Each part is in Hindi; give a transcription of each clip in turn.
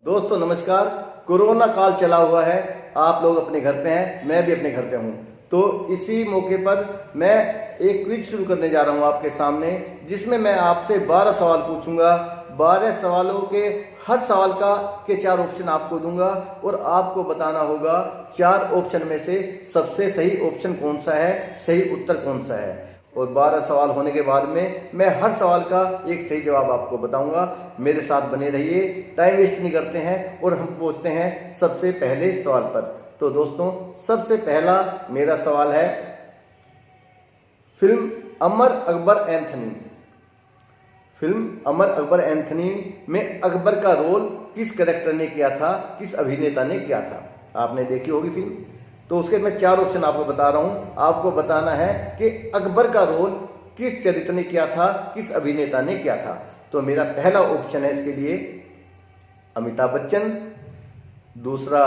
दोस्तों नमस्कार। कोरोना काल चला हुआ है, आप लोग अपने घर पे हैं, मैं भी अपने घर पे हूँ। तो इसी मौके पर मैं एक क्विज शुरू करने जा रहा हूँ आपके सामने, जिसमें मैं आपसे 12 सवाल पूछूंगा। 12 सवालों के हर सवाल के 4 ऑप्शन आपको दूंगा और आपको बताना होगा 4 ऑप्शन में से सबसे सही ऑप्शन कौन सा है, सही उत्तर कौन सा है। और 12 सवाल होने के बाद में मैं हर सवाल का एक सही जवाब आपको बताऊंगा। मेरे साथ बने रहिए, टाइम वेस्ट नहीं करते हैं और हम पहुंचते हैं सबसे पहले सवाल पर। तो दोस्तों सबसे पहला मेरा सवाल है, film Amar Akbar Anthony, film Amar Akbar Anthony में अकबर का रोल किस कैरेक्टर ने किया था, किस अभिनेता ने किया था। आपने देखी होगी फिल्म। तो उसके मैं 4 ऑप्शन आपको बता रहा हूं, आपको बताना है कि अकबर का रोल किस चरित्र ने किया था, किस अभिनेता ने किया था। तो मेरा पहला ऑप्शन है इसके लिए अमिताभ बच्चन, दूसरा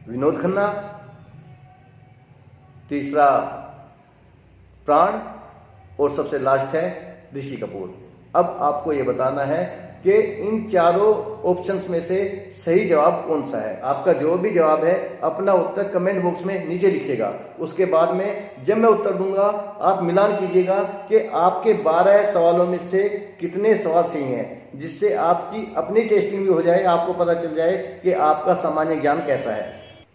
विनोद खन्ना, तीसरा प्राण और सबसे लास्ट है ऋषि कपूर। अब आपको यह बताना है कि इन चारों ऑप्शंस में से सही जवाब कौन सा है। आपका जो भी जवाब है अपना उत्तर कमेंट बॉक्स में नीचे लिखिएगा। उसके बाद में जब मैं उत्तर दूंगा आप मिलान कीजिएगा कि आपके 12 सवालों में से कितने सवाल सही हैं, जिससे आपकी अपनी टेस्टिंग भी हो जाए, आपको पता चल जाए कि आपका सामान्य ज्ञान कैसा है।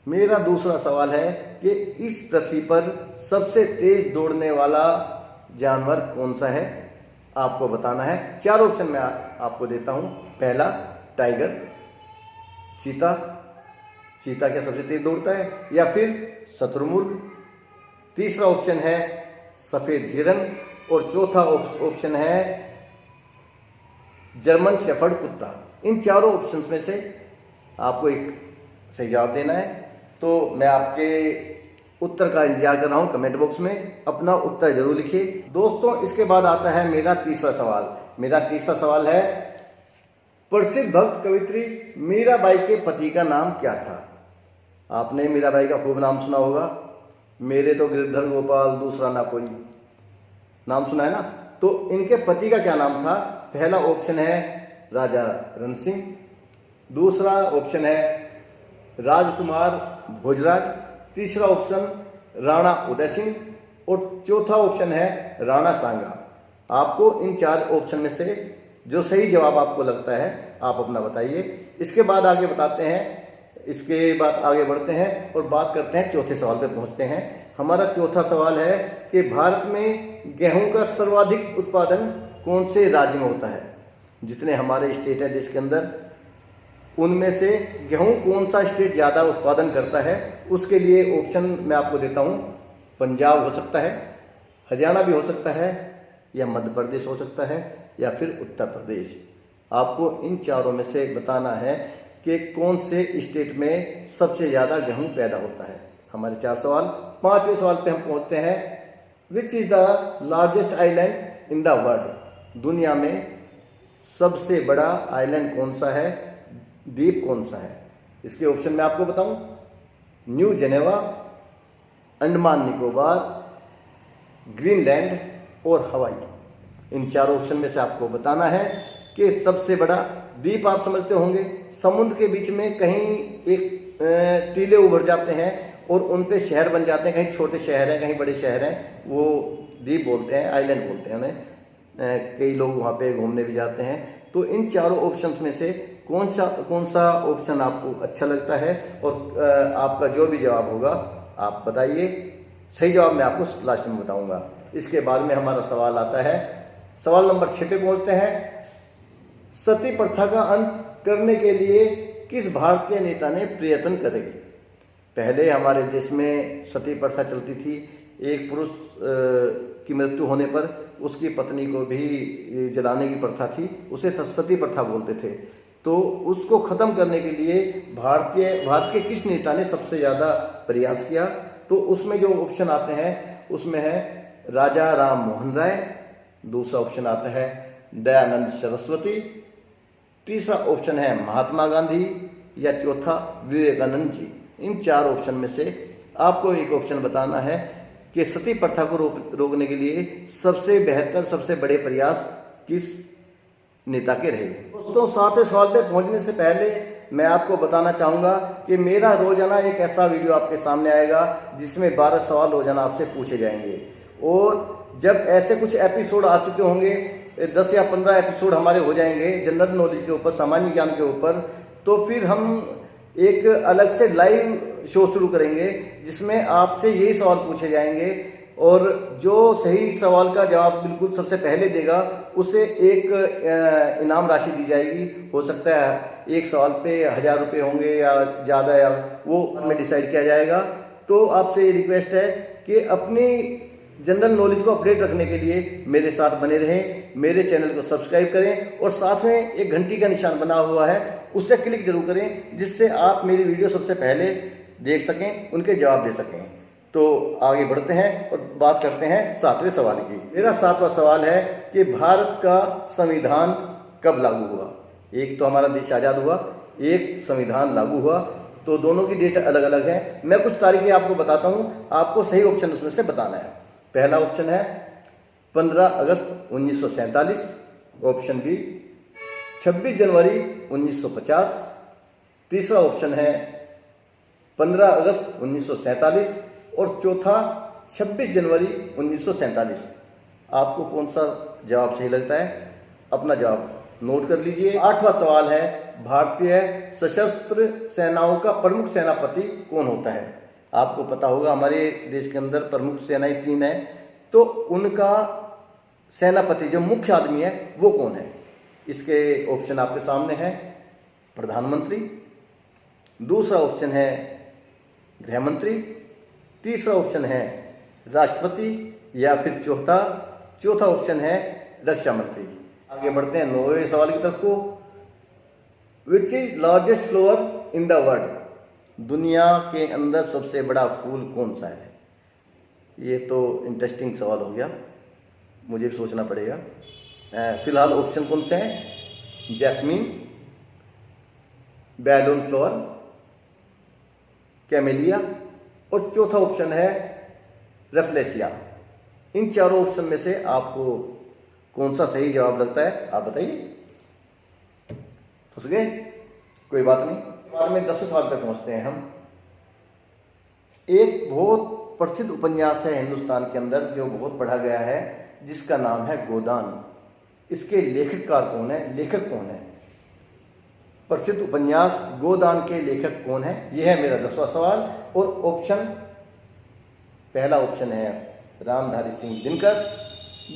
मेरा दूसरा सवाल है कि इस पृथ्वी पर सबसे तेज दौड़ने वाला जानवर कौन सा है, आपको बताना है। 4 ऑप्शन मैं आपको देता हूं। पहला टाइगर, चीता, चीता क्या सबसे तेज दौड़ता है, या फिर शत्रुमुर्ग। तीसरा ऑप्शन है सफेद हिरन और चौथा ऑप्शन है जर्मन शेफर्ड कुत्ता। इन चारों ऑप्शंस में से आपको एक सही जवाब देना है। तो मैं आपके उत्तर का इंतजार कर रहा हूं। कमेंट बॉक्स में अपना उत्तर जरूर लिखिए। दोस्तों इसके बाद आता है मेरा तीसरा सवाल। मेरा तीसरा सवाल है, प्रसिद्ध भक्त कवित्री मीराबाई के पति का नाम क्या था। आपने मीराबाई का खूब नाम सुना होगा, मेरे तो गिरधर गोपाल दूसरा ना कोई, नाम सुना है ना। तो इनके पति का क्या नाम था। पहला ऑप्शन है राजा रण सिंह, दूसरा ऑप्शन है राजकुमार भोजराज, तीसरा ऑप्शन राणा उदय सिंह और चौथा ऑप्शन है राणा सांगा। आपको इन 4 ऑप्शन में से जो सही जवाब आपको लगता है आप अपना बताइए। इसके बाद आगे बताते हैं, इसके बाद आगे बढ़ते हैं और बात करते हैं चौथे सवाल पे पहुंचते हैं। हमारा चौथा सवाल है कि भारत में गेहूं का सर्वाधिक उत्पादन कौन से राज्य में होता है। जितने हमारे स्टेट है देश के अंदर, उनमें से गेहूं कौन सा स्टेट ज़्यादा उत्पादन करता है। उसके लिए ऑप्शन मैं आपको देता हूं। पंजाब हो सकता है, हरियाणा भी हो सकता है, या मध्य प्रदेश हो सकता है, या फिर उत्तर प्रदेश। आपको इन चारों में से बताना है कि कौन से स्टेट में सबसे ज़्यादा गेहूं पैदा होता है। हमारे 4 सवाल। 5वें सवाल पे हम पहुंचते हैं, which is the largest island in the world. दुनिया में सबसे बड़ा आइलैंड कौन सा है, द्वीप कौन सा है। इसके ऑप्शन मैं आपको बताऊं, new Geneva, Andaman Nicobar, Greenland और हवाई। इन 4 ऑप्शन में से आपको बताना है कि सबसे बड़ा द्वीप। आप समझते होंगे समुद्र के बीच में कहीं एक टीले उभर जाते हैं और उन पे शहर बन जाते हैं, कहीं छोटे शहर हैं, कहीं बड़े शहर हैं, वो द्वीप बोलते हैं, आइलैंड बोलते हैं उन्हें। कई लोग वहाँ पे घूमने भी जाते हैं। तो इन चारों ऑप्शंस में से कौन सा ऑप्शन आपको अच्छा लगता है, और आपका जो भी जवाब होगा आप बताइए। सही जवाब मैं आपको लास्ट में बताऊंगा। इसके बाद में हमारा सवाल आता है, सवाल नंबर 6 पे पहुंचते हैं। सती प्रथा का अंत करने के लिए किस भारतीय नेता ने प्रयत्न करे। पहले हमारे देश में सती प्रथा चलती थी। एक पुरुष की मृत्यु होने पर उसकी पत्नी को भी जलाने की प्रथा थी, उसे सती प्रथा बोलते थे। तो उसको खत्म करने के लिए भारत के किस नेता ने सबसे ज़्यादा प्रयास किया। तो उसमें जो ऑप्शन आते हैं उसमें है राजा राम मोहन राय, दूसरा ऑप्शन आता है दयानंद सरस्वती, तीसरा ऑप्शन है महात्मा गांधी, या चौथा विवेकानंद जी। इन 4 ऑप्शन में से आपको एक ऑप्शन बताना है कि सती प्रथा को रोकने के लिए सबसे बेहतर, सबसे बड़े प्रयास किस नेता के रहे। दोस्तों 7वें सवाल पे पहुंचने से पहले मैं आपको बताना चाहूँगा कि मेरा रोजाना एक ऐसा वीडियो आपके सामने आएगा जिसमें 12 सवाल रोजाना आपसे पूछे जाएंगे। और जब ऐसे कुछ एपिसोड आ चुके होंगे, 10 या 15 एपिसोड हमारे हो जाएंगे जनरल नॉलेज के ऊपर, सामान्य ज्ञान के ऊपर, तो फिर हम एक अलग से लाइव शो शुरू करेंगे जिसमें आपसे यही सवाल पूछे जाएंगे और जो सही सवाल का जवाब बिल्कुल सबसे पहले देगा उसे एक इनाम राशि दी जाएगी। हो सकता है एक सवाल पे 1000 रुपये होंगे या ज़्यादा, या वो हमें डिसाइड किया जाएगा। तो आपसे ये रिक्वेस्ट है कि अपनी जनरल नॉलेज को अपडेट रखने के लिए मेरे साथ बने रहें, मेरे चैनल को सब्सक्राइब करें और साथ में एक घंटी का निशान बना हुआ है उसे क्लिक जरूर करें जिससे आप मेरी वीडियो सबसे पहले देख सकें, उनके जवाब दे सकें। तो आगे बढ़ते हैं और बात करते हैं 7वें सवाल की। मेरा 7वां सवाल है कि भारत का संविधान कब लागू हुआ। एक तो हमारा देश आज़ाद हुआ, एक संविधान लागू हुआ, तो दोनों की डेट अलग अलग है। मैं कुछ तारीखें आपको बताता हूँ, आपको सही ऑप्शन उसमें से बताना है। पहला ऑप्शन है 15 अगस्त 1947, ऑप्शन बी 26 जनवरी 1950, तीसरा ऑप्शन है 15 अगस्त 1947 और चौथा 26 जनवरी 1947। आपको कौन सा जवाब सही लगता है, अपना जवाब नोट कर लीजिए। 8वां सवाल है भारतीय सशस्त्र सेनाओं का प्रमुख सेनापति कौन होता है। आपको पता होगा हमारे देश के अंदर प्रमुख सेनाएं 3 हैं, तो उनका सेनापति जो मुख्य आदमी है वो कौन है। इसके ऑप्शन आपके सामने हैं। प्रधानमंत्री, दूसरा ऑप्शन है गृह मंत्री, तीसरा ऑप्शन है राष्ट्रपति या फिर चौथा ऑप्शन है रक्षा मंत्री। आगे बढ़ते हैं 9वें सवाल की तरफ को। Which is largest flower in the world. दुनिया के अंदर सबसे बड़ा फूल कौन सा है। ये तो इंटरेस्टिंग सवाल हो गया, मुझे भी सोचना पड़ेगा। फिलहाल ऑप्शन कौन से हैं, जैस्मीन, बैलून फ्लावर, कैमेलिया और चौथा ऑप्शन है रफलेसिया। इन चारों ऑप्शन में से आपको कौन सा सही जवाब लगता है, आप बताइए। फंस गए, कोई बात नहीं। बाद में 10 साल पे पहुंचते हैं हम। एक बहुत प्रसिद्ध उपन्यास है हिंदुस्तान के अंदर जो बहुत पढ़ा गया है, जिसका नाम है गोदान। इसके लेखककार कौन है, लेखक कौन है। प्रसिद्ध उपन्यास गोदान के लेखक कौन है, यह है मेरा 10वां सवाल। और ऑप्शन, पहला ऑप्शन है रामधारी सिंह दिनकर,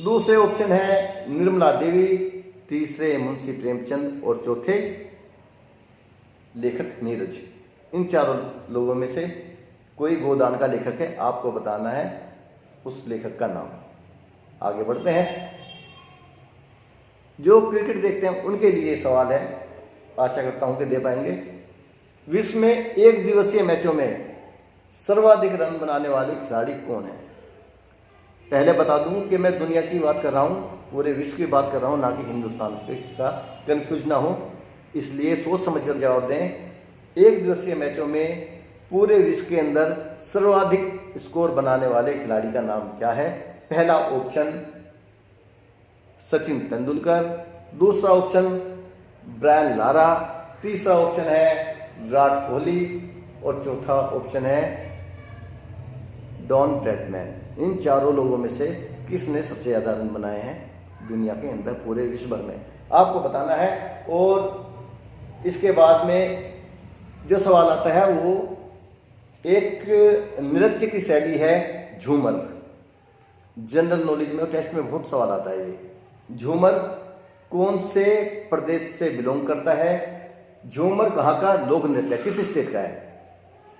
दूसरे ऑप्शन है निर्मला देवी, तीसरे मुंशी प्रेमचंद और चौथे लेखक नीरज। इन चारों लोगों में से कोई गोदान का लेखक है, आपको बताना है उस लेखक का नाम। आगे बढ़ते हैं। जो क्रिकेट देखते हैं उनके लिए सवाल है, आशा करता हूं कि दे पाएंगे। विश्व में एक दिवसीय मैचों में सर्वाधिक रन बनाने वाले खिलाड़ी कौन है। पहले बता दूं कि मैं दुनिया की बात कर रहा हूं, पूरे विश्व की बात कर रहा हूं, ना कि हिंदुस्तान का, कंफ्यूज ना हो, इसलिए सोच समझकर जवाब दें। एक दिवसीय मैचों में पूरे विश्व के अंदर सर्वाधिक स्कोर बनाने वाले खिलाड़ी का नाम क्या है। पहला ऑप्शन सचिन तेंदुलकर, दूसरा ऑप्शन ब्रायन लारा, तीसरा ऑप्शन है विराट कोहली और चौथा ऑप्शन है डॉन ब्रैडमैन। इन चारों लोगों में से किसने सबसे ज़्यादा रन बनाए हैं दुनिया के अंदर, पूरे विश्व भर में, आपको बताना है। और इसके बाद में जो सवाल आता है वो एक नृत्य की शैली है झूमर। जनरल नॉलेज में, टेस्ट में बहुत सवाल आता है ये। झूमर कौन से प्रदेश से बिलोंग करता है, झूमर कहाँ का लोक नृत्य, किस स्टेट का है,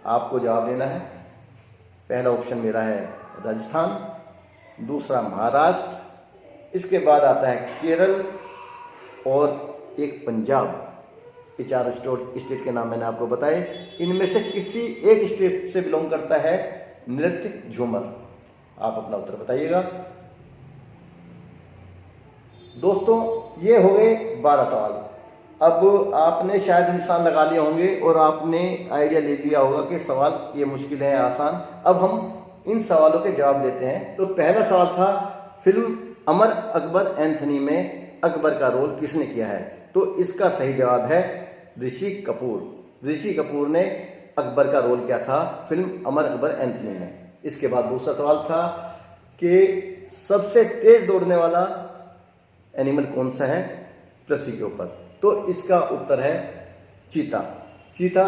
आपको जवाब देना है। पहला ऑप्शन मेरा है राजस्थान, दूसरा महाराष्ट्र, इसके बाद आता है केरल और एक पंजाब। ये 4 स्टेट के नाम मैंने आपको बताए। इनमें से किसी एक स्टेट से बिलोंग करता है नृत्य झूमर। आप अपना उत्तर बताइएगा। दोस्तों ये हो गए 12 सवाल। अब आपने शायद निशान लगा लिए होंगे और आपने आइडिया ले लिया होगा कि सवाल ये मुश्किल है आसान। अब हम इन सवालों के जवाब देते हैं। तो पहला सवाल था फिल्म अमर अकबर एंथनी में अकबर का रोल किसने किया है। तो इसका सही जवाब है ऋषि कपूर। ऋषि कपूर ने अकबर का रोल किया था फिल्म अमर अकबर एंथनी में। इसके बाद दूसरा सवाल था कि सबसे तेज दौड़ने वाला एनिमल कौन सा है पृथ्वी के ऊपर, तो इसका उत्तर है चीता। चीता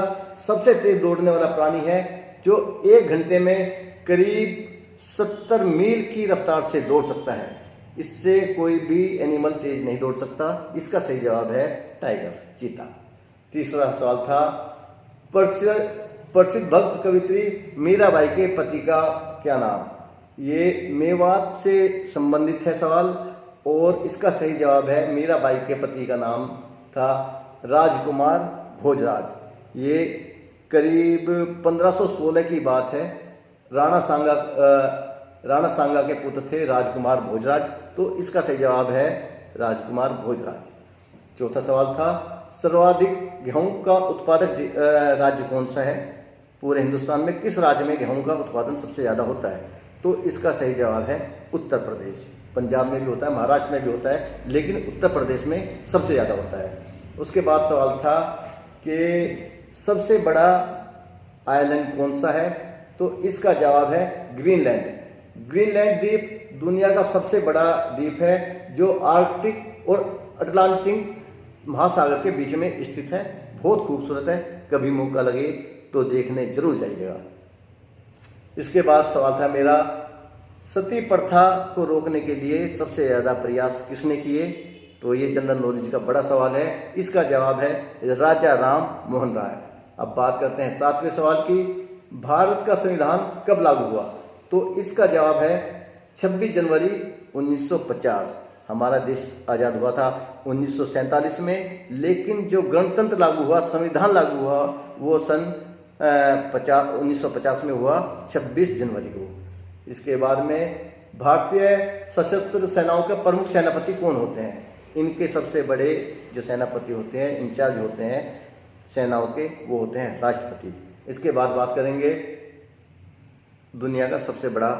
सबसे तेज दौड़ने वाला प्राणी है जो 1 घंटे में करीब 70 मील की रफ्तार से दौड़ सकता है। इससे कोई भी एनिमल तेज नहीं दौड़ सकता। इसका सही जवाब है टाइगर, चीता। तीसरा सवाल था प्रसिद्ध भक्त कवित्री मीराबाई के पति का क्या नाम। ये मेवात से संबंधित है सवाल, और इसका सही जवाब है मीराबाई के पति का नाम था राजकुमार भोजराज। ये करीब 1516 की बात है। राणा सांगा के पुत्र थे राजकुमार भोजराज, तो इसका सही जवाब है राजकुमार भोजराज। चौथा सवाल था सर्वाधिक गेहूं का उत्पादक राज्य कौन सा है पूरे हिंदुस्तान में। किस राज्य में गेहूं का उत्पादन सबसे ज़्यादा होता है, तो इसका सही जवाब है उत्तर प्रदेश। पंजाब में भी होता है, महाराष्ट्र में भी होता है, लेकिन उत्तर प्रदेश में सबसे ज़्यादा होता है। उसके बाद सवाल था कि सबसे बड़ा आइलैंड कौन सा है, तो इसका जवाब है ग्रीनलैंड। ग्रीनलैंड द्वीप दुनिया का सबसे बड़ा द्वीप है जो आर्कटिक और अटलांटिक महासागर के बीच में स्थित है। बहुत खूबसूरत है, कभी मौका लगे तो देखने जरूर जाइएगा। इसके बाद सवाल था मेरा सती प्रथा को रोकने के लिए सबसे ज़्यादा प्रयास किसने किए, तो ये जनरल नॉलेज का बड़ा सवाल है। इसका जवाब है राजा राम मोहन राय। अब बात करते हैं 7वें सवाल की, भारत का संविधान कब लागू हुआ, तो इसका जवाब है 26 जनवरी 1950। हमारा देश आज़ाद हुआ था 1947 में, लेकिन जो गणतंत्र लागू हुआ, संविधान लागू हुआ, वो सन 1950 में हुआ 26 जनवरी को। इसके बाद में भारतीय सशस्त्र सेनाओं के प्रमुख सेनापति कौन होते हैं। इनके सबसे बड़े जो सेनापति होते हैं, इंचार्ज होते हैं सेनाओं के, वो होते हैं राष्ट्रपति। इसके बाद बात करेंगे दुनिया का सबसे बड़ा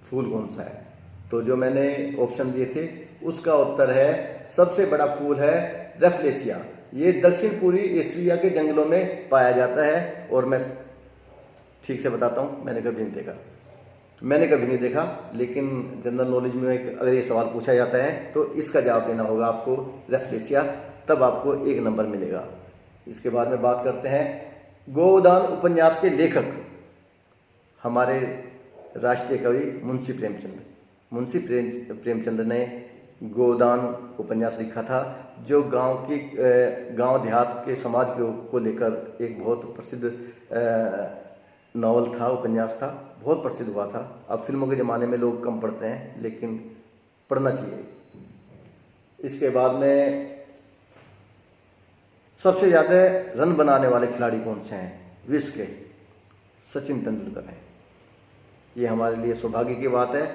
फूल कौन सा है, तो जो मैंने ऑप्शन दिए थे उसका उत्तर है सबसे बड़ा फूल है रेफ्लेशिया। ये दक्षिण पूर्वी एशिया के जंगलों में पाया जाता है, और मैं ठीक से बताता हूँ, मैंने कभी नहीं देखा, लेकिन जनरल नॉलेज में अगर ये सवाल पूछा जाता है तो इसका जवाब देना होगा आपको रेफ्लेशिया, तब आपको 1 नंबर मिलेगा। इसके बाद में बात करते हैं गोदान उपन्यास के लेखक हमारे राष्ट्रीय कवि मुंशी प्रेमचंद। मुंशी प्रेमचंद ने गोदान उपन्यास लिखा था, जो गांव देहात के समाज को लेकर एक बहुत प्रसिद्ध नावल था, उपन्यास था, बहुत प्रसिद्ध हुआ था। अब फिल्मों के ज़माने में लोग कम पढ़ते हैं, लेकिन पढ़ना चाहिए। इसके बाद में सबसे ज़्यादा रन बनाने वाले खिलाड़ी कौन से हैं विश्व के, सचिन तेंदुलकर हैं। ये हमारे लिए सौभाग्य की बात है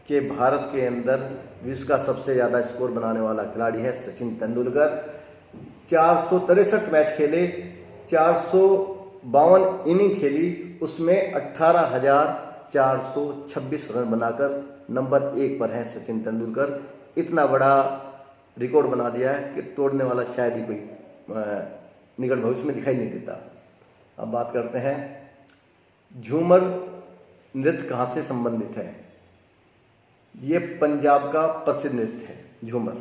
कि भारत के अंदर विश्व का सबसे ज़्यादा स्कोर बनाने वाला खिलाड़ी है सचिन तेंदुलकर। 463 मैच खेले, 452 इनिंग खेली, उसमें 18,426 रन बनाकर नंबर 1 पर है सचिन तेंदुलकर। इतना बड़ा रिकॉर्ड बना दिया है कि तोड़ने वाला शायद ही कोई निकट भविष्य में दिखाई नहीं देता। अब बात करते हैं झूमर नृत्य कहाँ से संबंधित है। ये पंजाब का प्रसिद्ध नृत्य है झूमर।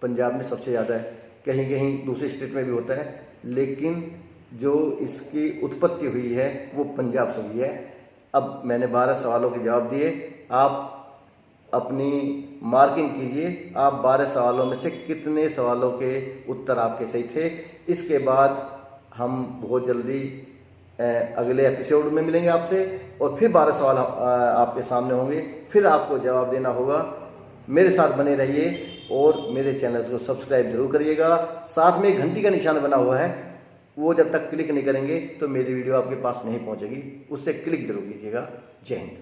पंजाब में सबसे ज़्यादा है, कहीं कहीं दूसरे स्टेट में भी होता है, लेकिन जो इसकी उत्पत्ति हुई है वो पंजाब से हुई है। अब मैंने 12 सवालों के जवाब दिए, आप अपनी मार्किंग कीजिए, आप 12 सवालों में से कितने सवालों के उत्तर आपके सही थे। इसके बाद हम बहुत जल्दी अगले एपिसोड में मिलेंगे आपसे, और फिर 12 सवाल आपके सामने होंगे, फिर आपको जवाब देना होगा। मेरे साथ बने रहिए और मेरे चैनल को सब्सक्राइब जरूर करिएगा। साथ में घंटी का निशान बना हुआ है, वो जब तक क्लिक नहीं करेंगे तो मेरी वीडियो आपके पास नहीं पहुंचेगी, उससे क्लिक जरूर कीजिएगा। जय हिंद।